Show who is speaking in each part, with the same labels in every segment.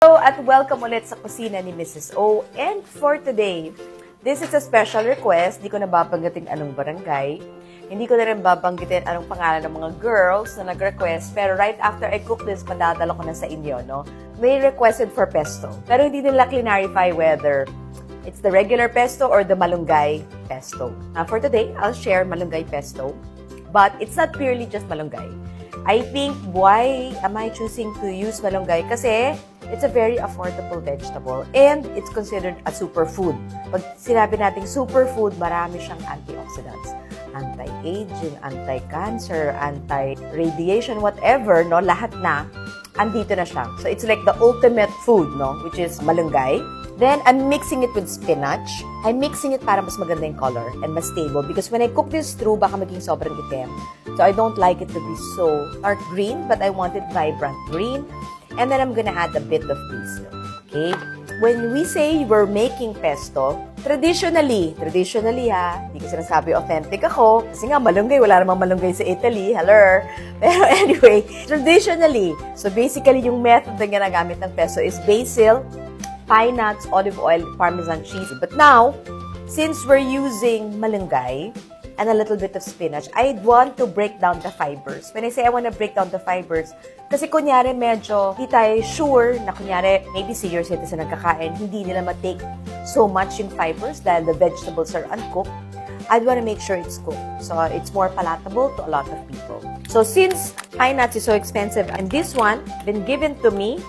Speaker 1: Hello at welcome ulit sa kusina ni Mrs. O. And for today, this is a special request. Di ko na babanggitin anong barangay. Hindi ko na rin babanggitin anong pangalan ng mga girls na nag-request. Pero right after I cook this, padadala ko na sa inyo, no? May requested for pesto. Pero hindi nila clarify whether it's the regular pesto or the malunggay pesto. For today, I'll share malunggay pesto. But it's not purely just malunggay. I think why am I choosing to use malunggay? Kasi it's a very affordable vegetable and it's considered a superfood. Pag sinabi nating superfood, marami siyang antioxidants. Anti-aging, anti-cancer, anti-radiation, whatever, no? Lahat na, andito na siya. So it's like the ultimate food, no? Which is malunggay. Then, I'm mixing it with spinach. I'm mixing it para mas maganda yung color and mas stable. Because when I cook this through, baka maging sobrang itim. So, I don't like it to be so dark green, but I want it vibrant green. And then, I'm gonna add a bit of pesto. Okay? When we say we're making pesto, traditionally ha, hindi ko sinasabi authentic ako, kasi nga malunggay, wala namang malunggay sa Italy, hello. Pero anyway, traditionally, so basically yung method na ginagamit ng pesto is basil, pine nuts, olive oil, parmesan cheese. But now, since we're using malunggay and a little bit of spinach, I want to break down the fibers. When I say I want to break down the fibers, kasi kunyari medyo hindi tayo sure na kunyari maybe senior citizen ang kakain, hindi nila ma-take so much yung fibers dahil the vegetables are uncooked. I'd want to make sure it's cooked. So it's more palatable to a lot of people. So since pine nuts is so expensive, and this one been given to me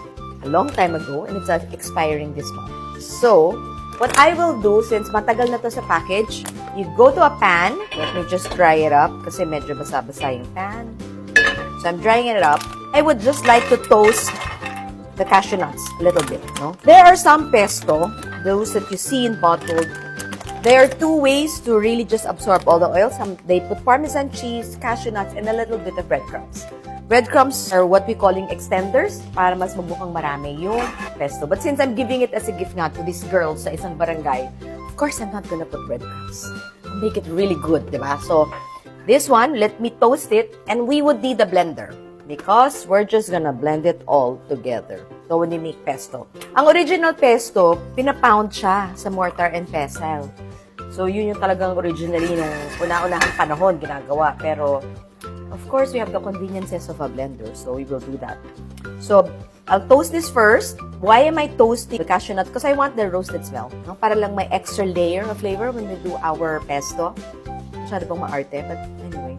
Speaker 1: a long time ago, and it's expiring this month. So, what I will do, since matagal na to sa package, you go to a pan. Let me just dry it up, kasi medyo basa-basa yung pan. So, I'm drying it up. I would just like to toast the cashew nuts a little bit, no? There are some pesto, those that you see in bottled. There are two ways to really just absorb all the oil. They put parmesan cheese, cashew nuts, and a little bit of breadcrumbs. Breadcrumbs are what we calling extenders para mas magbukang marami yung pesto. But since I'm giving it as a gift nga to these girls sa isang barangay, of course, I'm not gonna put breadcrumbs. I'll make it really good, diba? So, this one, let me toast it, and we would need a blender because we're just gonna blend it all together. So, when you make pesto. Ang original pesto, pinapound siya sa mortar and pestle. So, yun yung talagang originally nung una-unahang panahon ginagawa. Pero, of course, we have the conveniences of a blender, so we will do that. So, I'll toast this first. Why am I toasting the cashew nut? Because I want the roasted smell. No? Para lang may extra layer of flavor when we do our pesto. Masyado pang maarte, but anyway,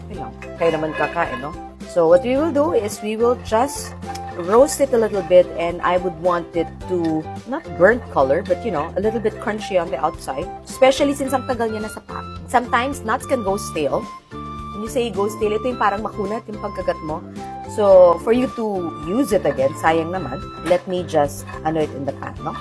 Speaker 1: okay lang. Kaya naman kakain, no? So, what we will do is we will just roast it a little bit, and I would want it to, not burnt color, but you know, a little bit crunchy on the outside. Especially since ang tagal niya nasa pack. Sometimes, nuts can go stale. When you say go stale, ito yung parang makunat yung pagkagat mo. So, for you to use it again, sayang naman, let me just, it in the pan, no?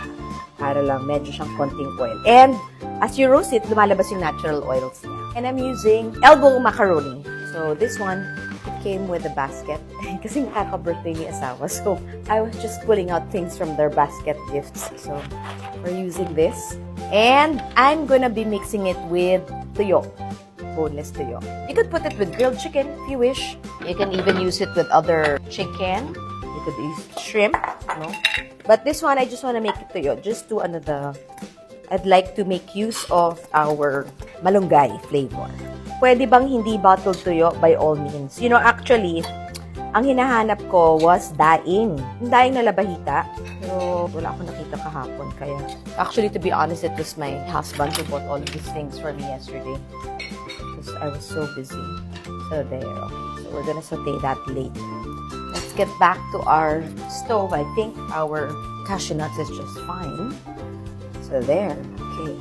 Speaker 1: Para lang medyo siyang konting oil. And, as you roast it, lumalabas yung natural oils niya. And I'm using elbow macaroni. So, this one, it came with a basket. Kasi nakaka-birthday ni asawa. So, I was just pulling out things from their basket gifts. So, we're using this. And, I'm gonna be mixing it with tuyo. Boneless tuyo. You could put it with grilled chicken if you wish. You can even use it with other chicken. You could use shrimp, no? But this one, I just want to make it tuyo. Just to I'd like to make use of our malunggay flavor. Pwede bang hindi bottled tuyo? By all means. You know, actually, ang hinahanap ko was daing. Yung daing na labahita. Pero wala akong nakita kahapon. Kaya, actually, to be honest, it was my husband who bought all of these things for me yesterday. I was so busy. So there, okay. So we're gonna saute that later. Let's get back to our stove. I think our cashew nuts is just fine. So there, okay.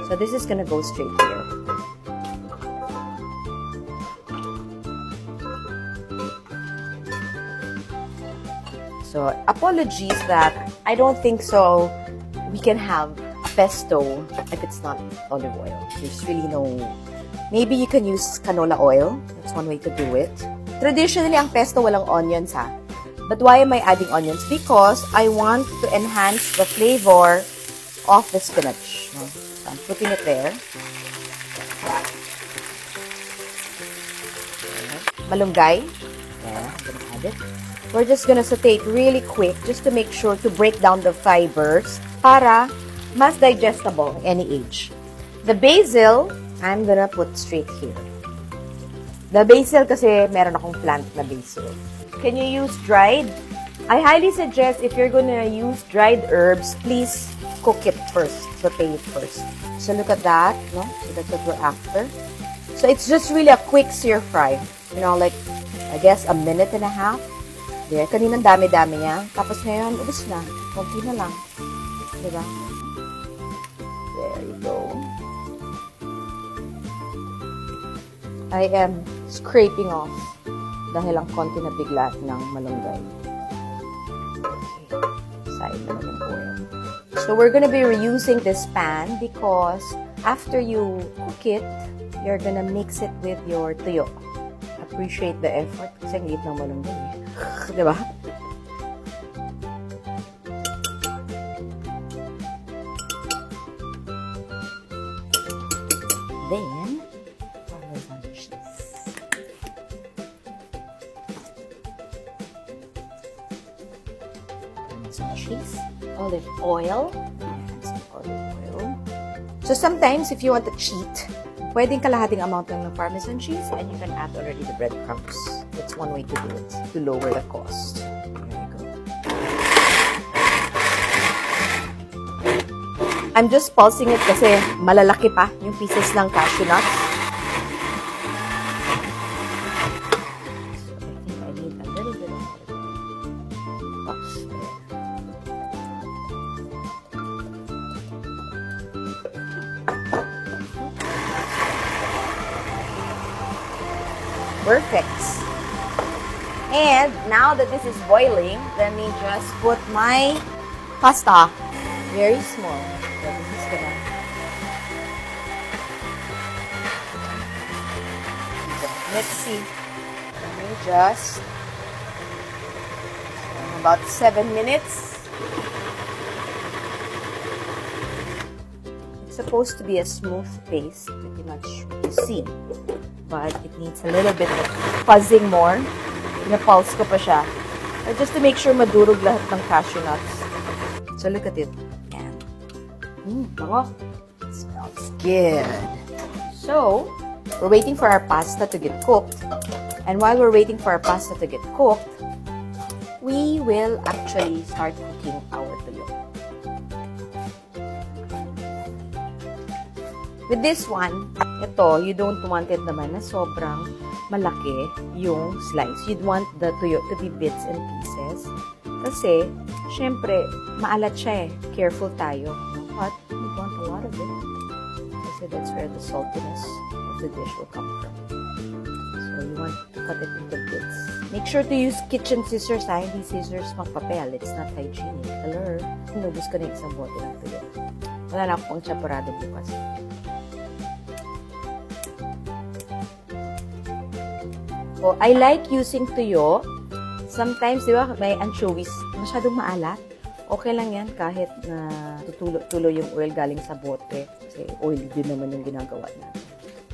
Speaker 1: So this is gonna go straight here. So apologies that I don't think so we can have a pesto if it's not olive oil. There's really no. Maybe you can use canola oil. That's one way to do it. Traditionally, ang pesto walang onions, ha? But why am I adding onions? Because I want to enhance the flavor of the spinach. So I'm putting it there. Malunggay. Yeah, I'm gonna add it. we're just gonna saute it really quick just to make sure to break down the fibers para mas digestible any age. The basil, I'm gonna put straight here. The basil kasi meron akong plant na basil. Can you use dried? I highly suggest if you're gonna use dried herbs, please cook it first, saute it first. So look at that, no? So that's what we're after. So it's just really a quick stir fry. You know, like, I guess a minute and a half. There, kaninang dami-dami niya. Tapos ngayon, ubos na. Konti na lang. Diba? There you go. I am scraping off dahil ang konti na bigla ng malunggay. Okay. Side na naman oil. So we're gonna be reusing this pan because after you cook it, you're gonna mix it with your tuyo. Appreciate the effort kasi ang liit ng malunggay. Diba? Then, Parmesan cheese. Parmesan cheese. Olive oil. Some olive oil. So sometimes, if you want to cheat, pwedeng kalahating amount lang ng Parmesan cheese and you can add already the breadcrumbs. That's one way to do it, to lower the cost. There you go. I'm just pulsing it kasi malalaki pa yung pieces ng cashew nuts. So I think I need a little bit of pulse there. Perfect. And now that this is boiling, let me just put my pasta. Very small. So this is gonna... Let's see. Let me just... about 7 minutes. It's supposed to be a smooth paste, pretty much what you see. But it needs a little bit of fuzzing more. Pinapulse ko pa siya. Just to make sure madurog lahat ng cashew nuts. So look at it. Yan. Bango. It smells good. So, we're waiting for our pasta to get cooked. And while we're waiting for our pasta to get cooked, we will actually start cooking our tuyo. With this one, ito, you don't want it naman na sobrang malaki yung slice. You'd want the tuyo to be bits and pieces. Kasi, syempre, maalat siya eh. Careful tayo. But, you want a lot of it. Kasi that's where the saltiness of the dish will come from. So, you want to cut it into bits. Make sure to use kitchen scissors ha. Hindi scissors pang papel. It's not hygienic. Hello? Inubos ko na isang bote ng tuyo. Wala na akong chaparado bukas. So, I like using tuyo. Sometimes, di ba, may anchovies. Masyadong maalat. Okay lang yan kahit na tutulo yung oil galing sa bote. Kasi oily din naman yung ginagawa natin.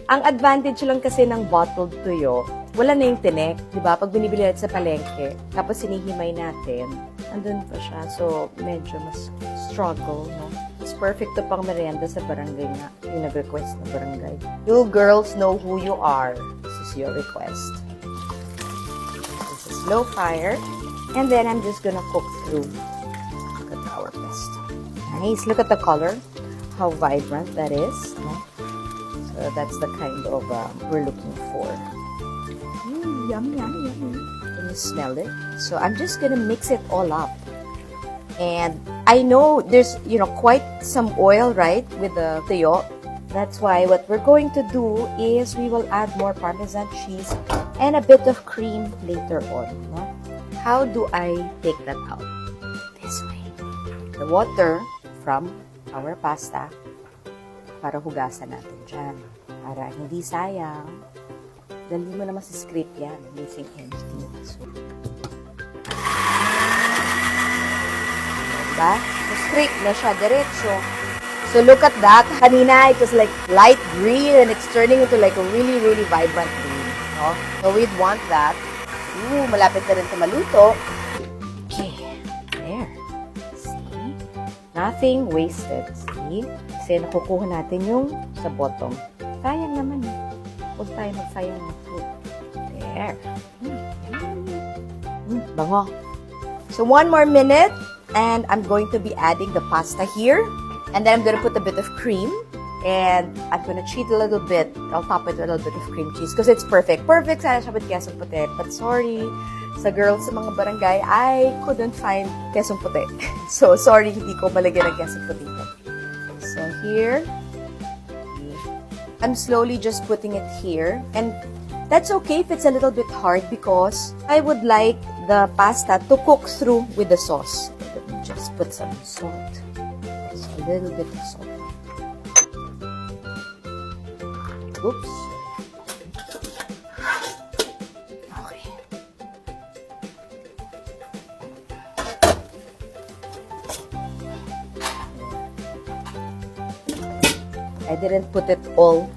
Speaker 1: Ang advantage lang kasi ng bottled tuyo, wala na yung tinik. Di ba? Pag binibili natin sa palengke, tapos sinihimay natin, andun pa siya. So, medyo mas struggle, no? It's perfect to pang merienda sa barangay nga. Yung nag-request na barangay. You girls know who you are. This is your request. Low fire, and then I'm just gonna cook through. Look at our pesto. Nice. Look at the color, how vibrant that is. No? So that's the kind of we're looking for. Yummy, yummy, yummy. Can you smell it? So I'm just gonna mix it all up. And I know there's, you know, quite some oil, right, with the tuyo. That's why what we're going to do is we will add more Parmesan cheese and a bit of cream later on. No? How do I take that out? This way. The water from our pasta para hugasan natin dyan. Para hindi sayang. Dali mo naman sa scrape yan using empty. So, diba? So, scrape na siya diretso. So look at that. Kanina, it was like light green and it's turning into like a really, really vibrant green. No? So we'd want that. Malapit na rin ito maluto. Nothing wasted. See? Kasi nakukuha natin yung sa bottom. Sayang naman. Huwag tayo magsayang ng food. There. Bango. So 1 more minute and I'm going to be adding the pasta here. And then I'm going to put a bit of cream. And I'm going to cheat a little bit. I'll top it with a little bit of cream cheese because it's perfect. Perfect sana siya with quesong puti. But sorry, sa girls sa mga barangay, I couldn't find quesong puti. So sorry, hindi ko malagyan ng quesong puti. So here, I'm slowly just putting it here. And that's okay if it's a little bit hard because I would like the pasta to cook through with the sauce. Let me just put some salt. Just a little bit of salt. Oops. Okay. I didn't put it all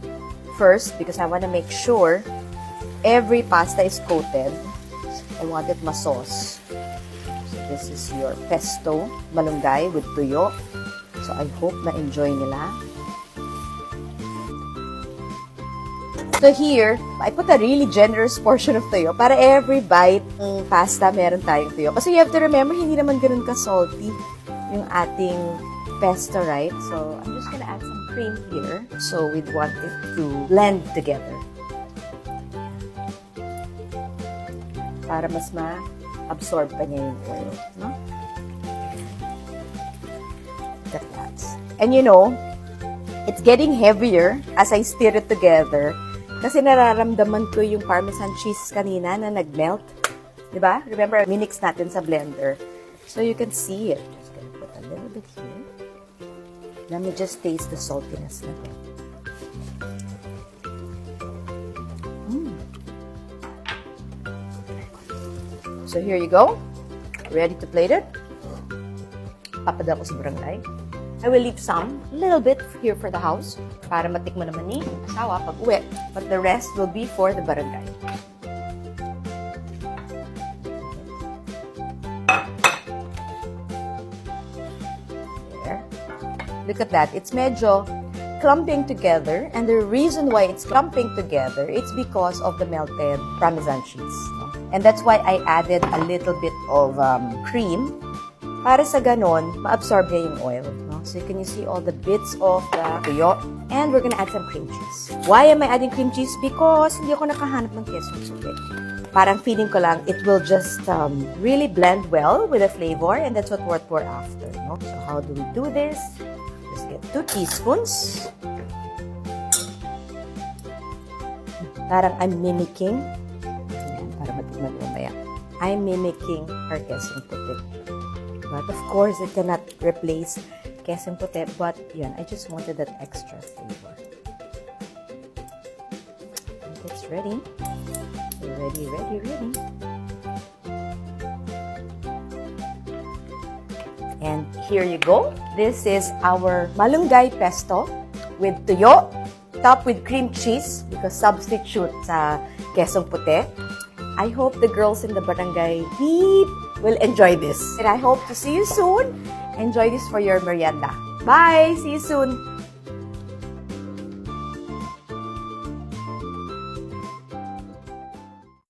Speaker 1: first because I want to make sure every pasta is coated. I want it ma-sauce. So this is your pesto malunggay with tuyo. So I hope na-enjoy nila. So here, I put a really generous portion of tuyo para every bite ng pasta meron tayong tuyo. Kasi you have to remember, hindi naman ganun ka-salty yung ating pesto, right? So I'm just gonna add some cream here. So we'd want it to blend together. Para mas ma-absorb pa niya yung oil. No? Look at that. And you know, it's getting heavier as I stir it together. Kasi nararamdaman ko yung Parmesan cheese kanina na nag-melt. Diba? Remember, minix natin sa blender. So you can see it. Just gonna put a little bit here. Let me just taste the saltiness na ito. So here you go. Ready to plate it? Papadala ko sa barangay. I will leave some, a little bit here for the house para matikman naman ni asawa pag uwi. But the rest will be for the barangay. There. Look at that. It's medyo clumping together. And the reason why it's clumping together, it's because of the melted Parmesan cheese. No? And that's why I added a little bit of cream para sa ganon, ma-absorb niya yung oil. No? So can you see all the bits of the tuyo? And we're gonna add some cream cheese. Why am I adding cream cheese? Because hindi ako nakahanap ng quesong puti. Parang feeling ko lang, it will just really blend well with the flavor and that's what we're after. No? So how do we do this? Just get 2 teaspoons. Parang I'm mimicking. Para matigman mamaya. I'm mimicking our quesong puti. But of course, it cannot replace quesong puti. But yun, I just wanted that extra flavor. And it's ready. Ready. And here you go. This is our malunggay pesto with tuyo, topped with cream cheese because substitute sa quesong puti. I hope the girls in the barangay will enjoy this. And I hope to see you soon. Enjoy this for your merienda. Bye! See you soon!